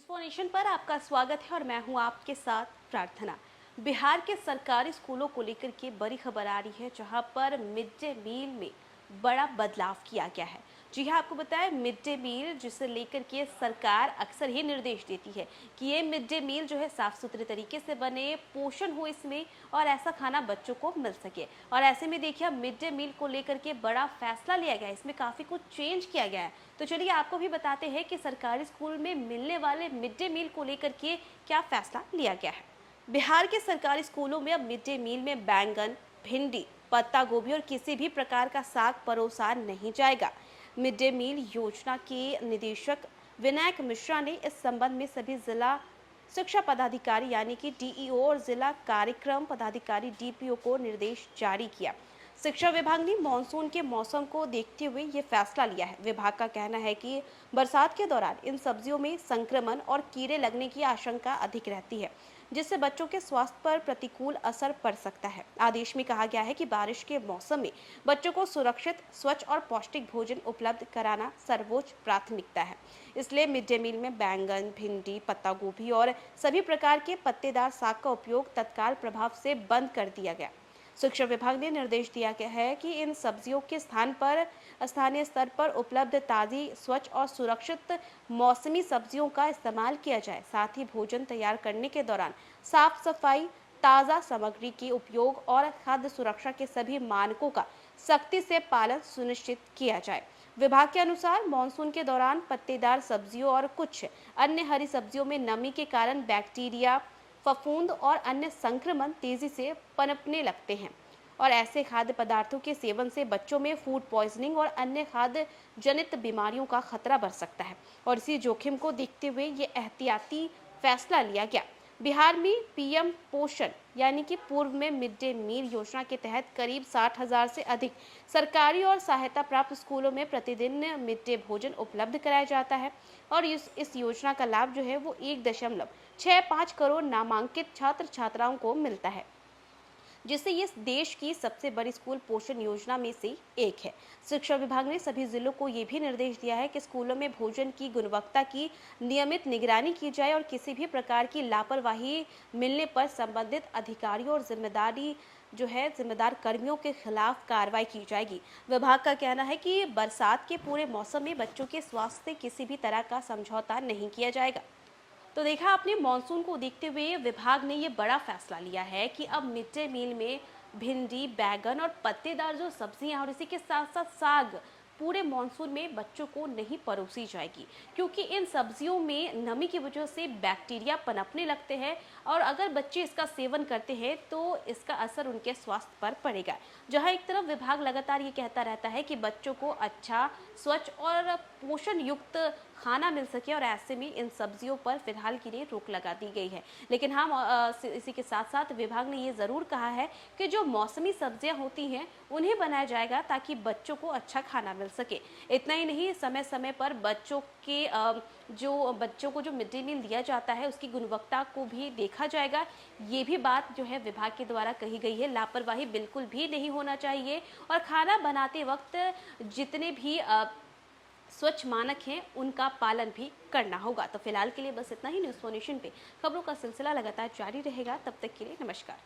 News for nation पर आपका स्वागत है और मैं हूं आपके साथ प्रार्थना। बिहार के सरकारी स्कूलों को लेकर के बड़ी खबर आ रही है, जहां पर मिड डे मील में बड़ा बदलाव किया गया है। जी हां, आपको बताएं, मिड डे मील जिसे लेकर के सरकार अक्सर ही निर्देश देती है कि ये मिड डे मील जो है साफ सुथरे तरीके से बने, पोषण हो इसमें और ऐसा खाना बच्चों को मिल सके। और ऐसे में देखिए, मिड डे मील को लेकर के बड़ा फैसला लिया गया है, इसमें काफ़ी कुछ चेंज किया गया है। तो चलिए आपको भी बताते हैं कि सरकारी स्कूल में मिलने वाले मिड डे मील को लेकर के क्या फैसला लिया गया है। बिहार के सरकारी स्कूलों में अब मिड डे मील में बैंगन, भिंडी, पत्ता गोभी और किसी भी प्रकार का साग परोसा नहीं जाएगा। मिड डे मील योजना के निदेशक विनायक मिश्रा ने इस संबंध में सभी जिला शिक्षा पदाधिकारी यानी कि डीईओ और जिला कार्यक्रम पदाधिकारी डीपीओ को निर्देश जारी किया। शिक्षा विभाग ने मानसून के मौसम को देखते हुए ये फैसला लिया है। विभाग का कहना है कि बरसात के दौरान इन सब्जियों में संक्रमण और कीड़े लगने की आशंका अधिक रहती है, जिससे बच्चों के स्वास्थ्य पर प्रतिकूल असर पड़ सकता है। आदेश में कहा गया है कि बारिश के मौसम में बच्चों को सुरक्षित, स्वच्छ और पौष्टिक भोजन उपलब्ध कराना सर्वोच्च प्राथमिकता है। इसलिए मिड डे मील में बैंगन, भिंडी, पत्ता गोभी और सभी प्रकार के पत्तेदार साग का उपयोग तत्काल प्रभाव से बंद कर दिया गया। शिक्षा विभाग ने निर्देश दिया गया है कि इन सब्जियों के स्थान पर स्थानीय स्तर पर उपलब्ध ताज़ी, स्वच्छ और सुरक्षित मौसमी सब्जियों का इस्तेमाल किया जाए। साथ ही भोजन तैयार करने के दौरान साफ सफाई, ताज़ा सामग्री के उपयोग और खाद्य सुरक्षा के सभी मानकों का सख्ती से पालन सुनिश्चित किया जाए। विभाग के अनुसार मानसून के दौरान पत्तेदार सब्जियों और कुछ अन्य हरी सब्जियों में नमी के कारण बैक्टीरिया, फफूंद और अन्य संक्रमण तेजी से पनपने लगते हैं और ऐसे खाद्य पदार्थों के सेवन से बच्चों में फूड पॉइजनिंग और अन्य खाद्य जनित बीमारियों का खतरा बढ़ सकता है। और इसी जोखिम को देखते हुए ये एहतियाती फैसला लिया गया। बिहार में पीएम पोषण यानी कि पूर्व में मिड डे मील योजना के तहत करीब 60,000 से अधिक सरकारी और सहायता प्राप्त स्कूलों में प्रतिदिन मिड डे भोजन उपलब्ध कराया जाता है। और इस योजना का लाभ जो है वो 1.65 करोड़ नामांकित छात्र छात्राओं को मिलता है, जिससे ये देश की सबसे बड़ी स्कूल पोषण योजना में से एक है। शिक्षा विभाग ने सभी जिलों को ये भी निर्देश दिया है कि स्कूलों में भोजन की गुणवत्ता की नियमित निगरानी की जाए और किसी भी प्रकार की लापरवाही मिलने पर संबंधित अधिकारियों और जिम्मेदार कर्मियों के खिलाफ कार्रवाई की जाएगी। विभाग का कहना है कि बरसात के पूरे मौसम में बच्चों के स्वास्थ्य से किसी भी तरह का समझौता नहीं किया जाएगा। तो देखा आपने, मानसून को देखते हुए विभाग ने ये बड़ा फैसला लिया है कि अब मिड डे मील में भिंडी, बैगन और पत्तेदार जो सब्जियां और इसी के साथ साथ साग पूरे मानसून में बच्चों को नहीं परोसी जाएगी, क्योंकि इन सब्जियों में नमी की वजह से बैक्टीरिया पनपने लगते हैं और अगर बच्चे इसका सेवन करते हैं तो इसका असर उनके स्वास्थ्य पर पड़ेगा। जहां एक तरफ विभाग लगातार ये कहता रहता है कि बच्चों को अच्छा, स्वच्छ और पोषण युक्त खाना मिल सके और ऐसे में इन सब्जियों पर फिलहाल के लिए रोक लगा दी गई है। लेकिन हाँ, इसी के साथ साथ विभाग ने ये ज़रूर कहा है कि जो मौसमी सब्जियां होती हैं उन्हें बनाया जाएगा ताकि बच्चों को अच्छा खाना मिल सके। इतना ही नहीं, समय समय पर बच्चों को जो मिड डे मील दिया जाता है उसकी गुणवत्ता को भी देखा जाएगा। ये भी बात जो है विभाग के द्वारा कही गई है। लापरवाही बिल्कुल भी नहीं होना चाहिए और खाना बनाते वक्त जितने भी स्वच्छ मानक हैं उनका पालन भी करना होगा। तो फिलहाल के लिए बस इतना ही। न्यूज़ फॉर नेशन पे खबरों का सिलसिला लगातार जारी रहेगा। तब तक के लिए नमस्कार।